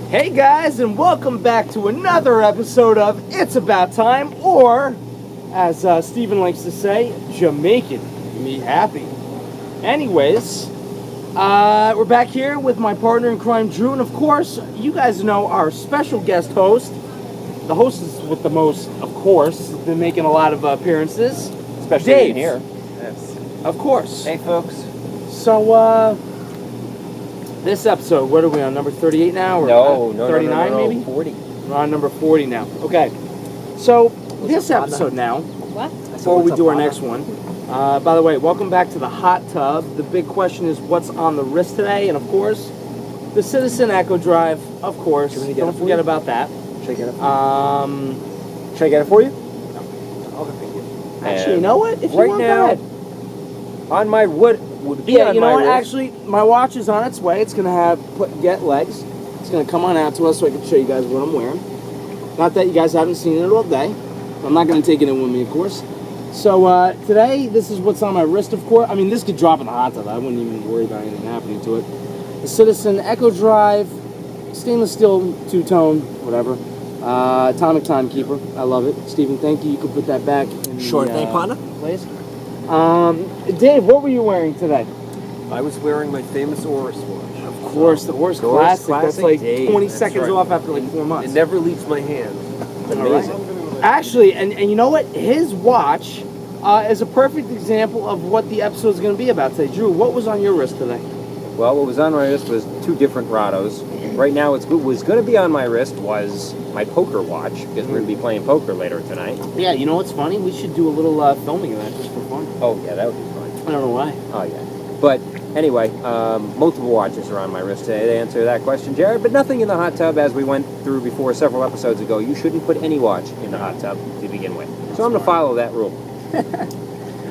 Hey guys, and welcome back to another episode of It's About Time, or, as Steven likes to say, Jamaican Me Happy. Anyways, we're back here with my partner in crime, Drew, and of course, you guys know our special guest host, the hostess with the most, of course, been making a lot of appearances, especially Dave. here. Yes. Of course. Hey, folks. So, this episode, what are we on, number 38 now? Or No, 39 no, maybe? 40. We're on number 40 now. Okay. So, this episode now, before we do our next one, by the way, welcome back to the hot tub. The big question is what's on the wrist today, and of course, the Citizen Echo Drive, of course. Don't forget about that. Should I get it? Should I get it for you? No. Okay, thank you. Actually, you know what? If you right want, now, go ahead. on my would be Yeah, on you know my what? wrist. Actually, my watch is on its way. It's going to get legs. It's going to come on out to us so I can show you guys what I'm wearing. Not that you guys haven't seen it all day. I'm not going to take it in with me, of course. So today, this is what's on my wrist, of course. I mean, this could drop in the hot tub. I wouldn't even worry about anything happening to it. The Citizen Echo Drive, stainless steel, two-tone, whatever. Atomic Timekeeper. I love it. Steven, thank you. You can put that back in Sure thing, partner. place. Dave, what were you wearing today? I was wearing my famous Oris watch. Of course, the Oris Oris Classic. That's Classic like Dave, 20 that's seconds right. off after like 4 It months. never leaves my hand. Amazing. Actually, and you know what? His watch is a perfect example of what the episode is going to be about today. Drew, what was on your wrist today? Well, what was on my wrist was two different Rados. Right now, what was going to be on my wrist was my poker watch, because we're going to be playing poker later tonight. Yeah, you know what's funny? We should do a little filming of that just for fun. Oh, yeah, that would be fun. I don't know why. Oh, yeah. But anyway, multiple watches are on my wrist today to answer that question, Jared, but nothing in the hot tub, as we went through before several episodes ago. You shouldn't put any watch in the hot tub to begin with. So I'm going to follow that rule.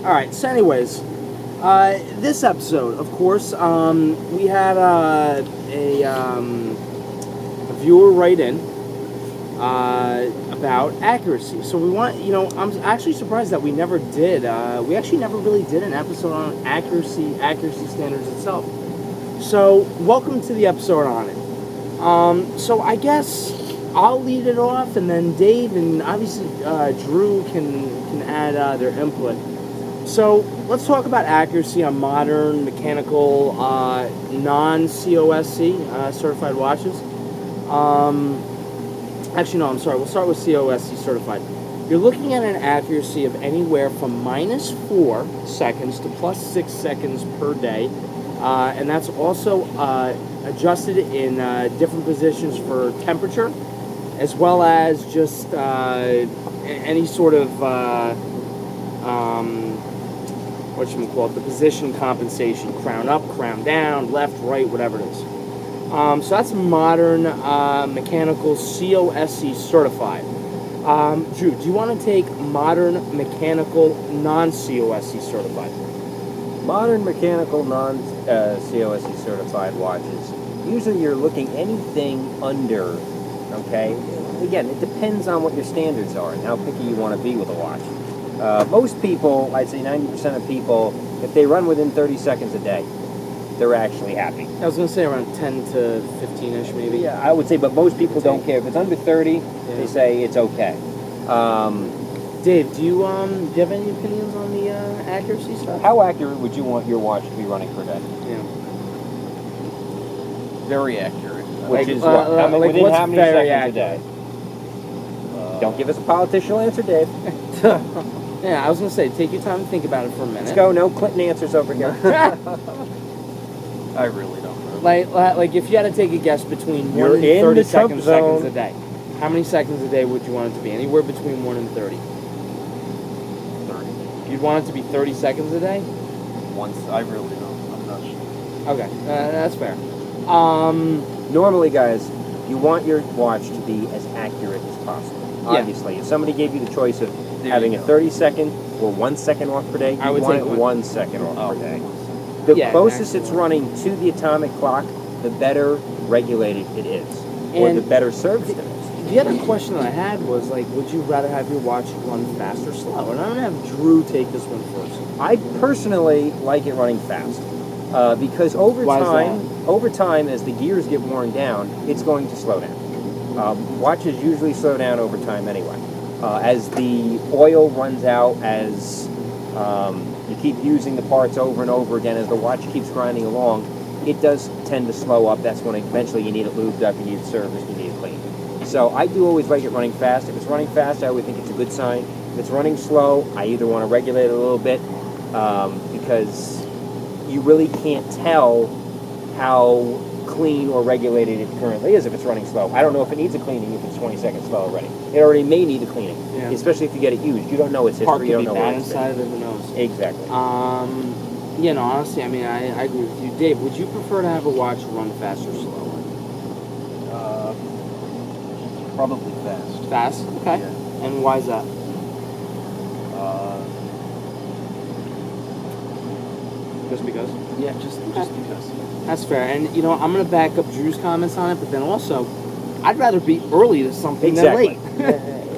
All right, so anyways, this episode, of course, we had a viewer write in about accuracy. So we want, I'm actually surprised that we never did. We actually never really did an episode on accuracy standards itself. So welcome to the episode on it. So I guess I'll lead it off, and then Dave and obviously Drew can add their input. So let's talk about accuracy on modern mechanical non-COSC certified watches. Actually, no, I'm sorry. We'll start with COSC certified. You're looking at an accuracy of anywhere from -4 seconds to +6 seconds per day. And that's also adjusted in different positions for temperature, as well as just any sort of, the position compensation. Crown up, crown down, left, right, whatever it is. So that's modern mechanical COSC certified. Drew, do you want to take modern mechanical non-COSC certified? Modern mechanical non-COSC certified watches, usually you're looking anything under, okay? Again, it depends on what your standards are and how picky you want to be with a watch. Most people, I'd say 90% of people, if they run within 30 seconds a day, they're actually happy. I was going to say around 10 to 15-ish maybe. Yeah, I would say, but most people don't care. If it's under 30, they say it's okay. Dave, do you have any opinions on the accuracy stuff? How accurate would you want your watch to be running per day? Yeah. Very accurate. Which is what? Within what's how many very seconds a day? Don't give us a politician answer, Dave. Yeah, I was going to say, take your time and think about it for a minute. Let's go. No Clinton answers over here. I really don't know. Like if you had to take a guess between 1 and 30 seconds a day, how many seconds a day would you want it to be? Anywhere between 1 and 30. 30. You'd want it to be 30 seconds a day? I really don't. I'm not sure. Okay, that's fair. Normally, guys, you want your watch to be as accurate as possible. Yeah. Obviously, if somebody gave you the choice of having a 30-second or 1 second off per day, you would want take it 1 second off per day. The The closest it's running to the atomic clock, the better regulated it is, or the better serviced it is. The other question that I had was, would you rather have your watch run fast or slow? And I'm going to have Drew take this one first. I personally like it running fast. Because over Why is time, as the gears get worn down, it's going to slow down. Watches usually slow down over time anyway. As the oil runs out, as you keep using the parts over and over again, as the watch keeps grinding along, it does tend to slow up. That's when eventually you need it lubed up, you need it serviced, you need it cleaned. So I do always like it running fast. If it's running fast, I would think it's a good sign. If it's running slow, I either want to regulate it a little bit because you really can't tell how clean or regulated it currently is if it's running slow. I don't know if it needs a cleaning if it's 20 seconds slow already. It already may need a cleaning, especially if you get it used. You don't know its history. You don't know bad what it's inside of it, who knows? Exactly. You know, honestly, I mean, I agree with you. Dave, would you prefer to have a watch run fast or slow? Probably fast. Fast? Okay. Yeah. And why is that? Just because? Yeah, just because. That's fair. And, you know, I'm going to back up Drew's comments on it, but then also, I'd rather be early to something than late.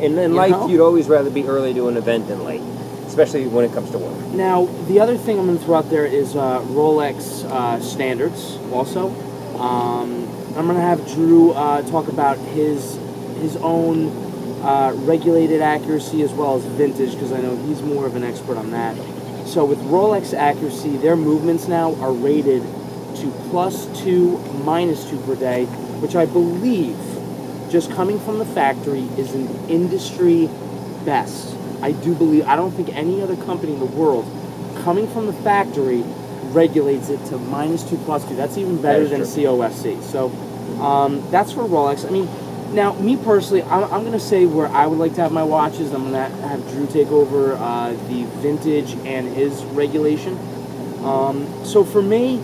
And in life, you'd always rather be early to an event than late, especially when it comes to work. Now, the other thing I'm going to throw out there is Rolex standards also. I'm going to have Drew talk about his own regulated accuracy as well as vintage, because I know he's more of an expert on that. So with Rolex accuracy, their movements now are rated to +2, -2 per day, which I believe, just coming from the factory, is an industry best. I do believe, I don't think any other company in the world, coming from the factory, regulates it to -2, +2. That's even better than COSC. So that's for Rolex. I mean, now, me personally, I'm going to say where I would like to have my watches. I'm going to have Drew take over the vintage and his regulation. So for me,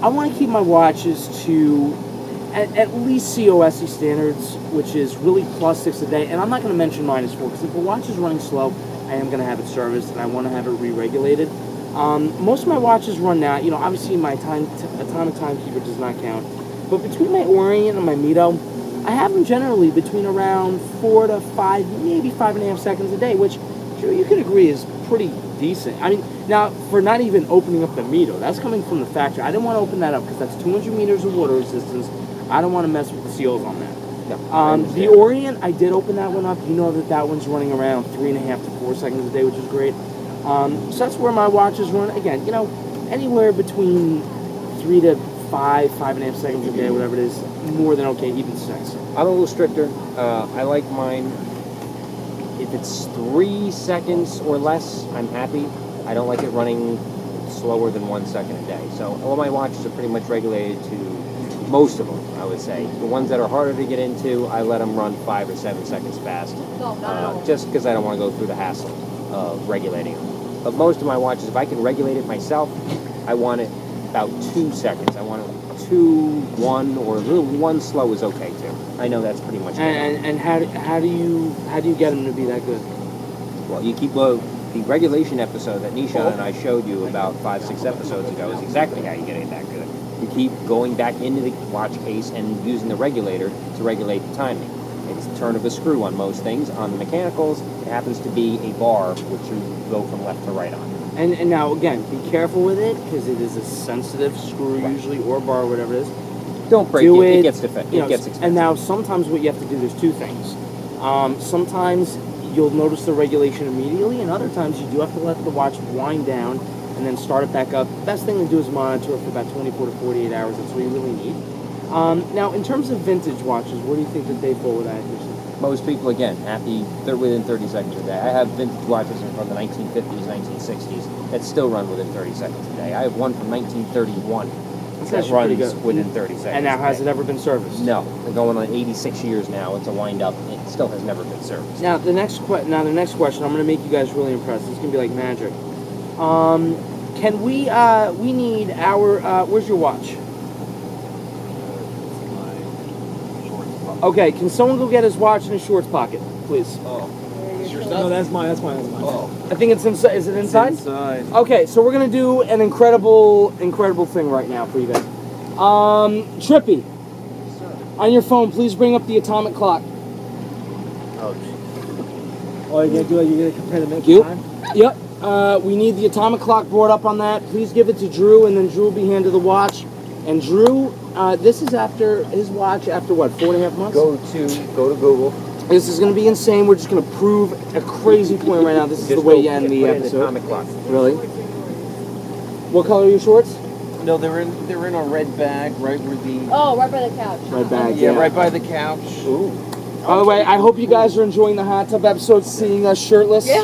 I want to keep my watches to at least COSC standards, which is really +6 a day. And I'm not going to mention -4, because if a watch is running slow, I am going to have it serviced, and I want to have it re-regulated. Most of my watches run now. You know, obviously my atomic timekeeper does not count. But between my Orient and my Mito, I have them generally between around 4 to 5, maybe 5.5 seconds a day, which you could agree is pretty decent. I mean, now, for not even opening up the Mito, that's coming from the factory. I didn't want to open that up because that's 200 meters of water resistance. I don't want to mess with the seals on that. No, the Orient, I did open that one up. You know that one's running around 3.5 to 4 seconds a day, which is great. So that's where my watches run. Again, you know, anywhere between 3 to 5.5 seconds a day, whatever it is, more than okay, even 6. I'm a little stricter. I like mine. If it's 3 seconds or less, I'm happy. I don't like it running slower than 1 second a day. So all my watches are pretty much regulated to most of them, I would say. The ones that are harder to get into, I let them run 5 or 7 seconds fast, just because I don't want to go through the hassle of regulating them. But most of my watches, if I can regulate it myself, I want it about 2 seconds. I want it 2, 1, or a little 1 slow is okay too. I know that's pretty much good. And how do you get them to be that good? Well, you keep the regulation episode that Nisha and I showed you about 5-6 episodes ago is exactly how you get it that good. You keep going back into the watch case and using the regulator to regulate the timing. It's the turn of a screw on most things. On the mechanicals, it happens to be a bar which you go from left to right on. And now, again, be careful with it, because it is a sensitive screw usually, or bar, whatever it is. Don't break it. It gets defective. It gets expensive. And now, sometimes what you have to do, there's 2 things. Sometimes you'll notice the regulation immediately, and other times you do have to let the watch wind down and then start it back up. The best thing to do is monitor it for about 24 to 48 hours. That's what you really need. Now, in terms of vintage watches, where do you think that they fall with accuracy? Most people, again, happy, they're within 30 seconds a day. I have vintage watches from the 1950s, 1960s that still run within 30 seconds a day. I have one from 1931 that runs within 30 seconds. And now, has it ever been serviced? No. They're going on 86 years now. It's a wind-up. It still has never been serviced. Now, the next question, I'm going to make you guys really impressed. It's going to be like magic. Can we need our, where's your watch? Okay, can someone go get his watch in his shorts pocket, please? Oh. No, that's mine. Oh. I think it's inside. Is it inside? It's inside. Okay, so we're gonna do an incredible thing right now for you guys. Trippy, on your phone, please bring up the atomic clock. Oh, Oh, you gonna do it? You gonna compare the minutes You? time? Yep. we need the atomic clock board up on that. Please give it to Drew, and then Drew will be handed the watch. And Drew, this is after his watch after what, 4.5 months? Go to Google. This is going to be insane. We're just going to prove a crazy point right now. This is the way you end the episode. Atomic clock. Really? What color are your shorts? No, they're in a red bag, right where the Oh, right by the couch. Red bag. yeah, right by the couch. Ooh. By the way, I hope you guys are enjoying the hot tub episode, seeing us shirtless. Yeah.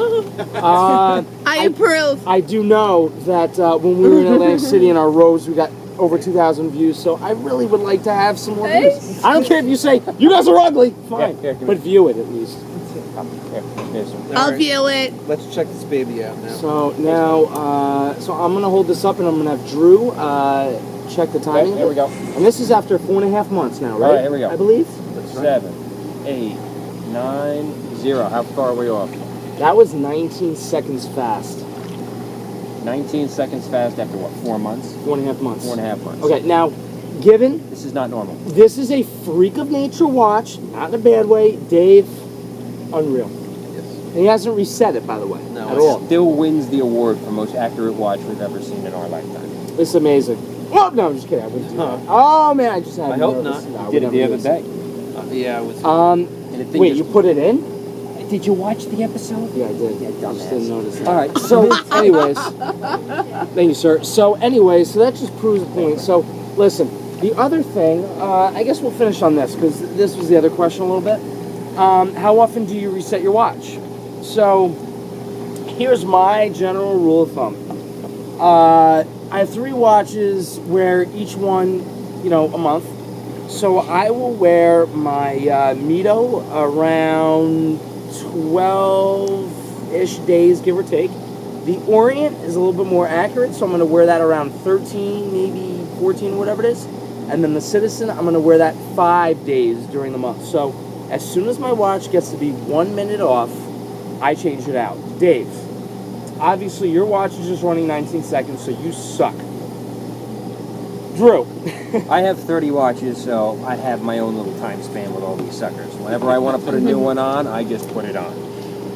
I approve. I do know that when we were in Atlantic City in our rows, we got over 2,000 views, so I really would like to have some more views. I don't care if you say, you guys are ugly, fine, Here, but view it at least. Here's some. I'll Alright. view it. Let's check this baby out now. So now, so I'm going to hold this up and I'm going to have Drew check the timing. Okay, here we go. And this is after 4.5 months now, right? All right, here we go. I believe. 7, 8, 9, 0. How far are we off? That was 19 seconds fast. 19 seconds fast after what? 4 months? 4.5 months. 4.5 months. Okay, now, given This is not normal. this is a freak of nature watch, not in a bad way, Dave, unreal. Yes. And he hasn't reset it, by the way, No, at all. Still wins the award for most accurate watch we've ever seen in our lifetime. It's amazing. Oh, no, I'm just kidding. I wouldn't do that. Oh, man, I just had I hope nervous. not. No, I You would did it the never other do day. Yeah, I was. this. And the thing Wait, just- you put it in? Did you watch the episode? Yeah, I did. Yeah, I just dumbass. didn't notice that. All right, so anyways. Thank you, sir. So anyways, so that just proves the point. So listen, the other thing, I guess we'll finish on this because this was the other question a little bit. How often do you reset your watch? So here's my general rule of thumb. I have 3 watches where each one, a month. So I will wear my Mito around 12-ish days, give or take. The Orient is a little bit more accurate, so I'm going to wear that around 13, maybe 14, whatever it is. And then the Citizen, I'm going to wear that 5 days during the month. So as soon as my watch gets to be 1 minute off, I change it out. Dave, obviously your watch is just running 19 seconds, so you suck. Drew. I have 30 watches, so I have my own little time span with all these suckers. Whenever I want to put a new one on, I just put it on.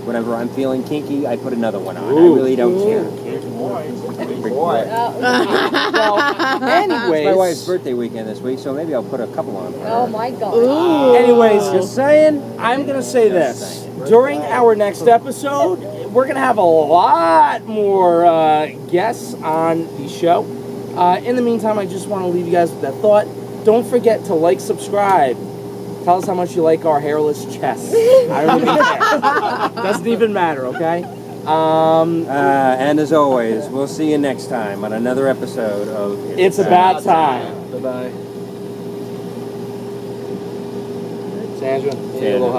Whenever I'm feeling kinky, I put another one on. Ooh. I really don't care. Big boy. Well, anyways. It's my wife's birthday weekend this week, so maybe I'll put a couple on. for her. Oh my god. Anyways, just saying, I'm going to say this. During our next episode, we're going to have a lot more guests on the show. In the meantime, I just want to leave you guys with that thought. Don't forget to like, subscribe. Tell us how much you like our hairless chests. I don't even care. Doesn't even matter, okay? And as always, we'll see you next time on another episode of It's About Time. Bye bye. Sandra, need a little help.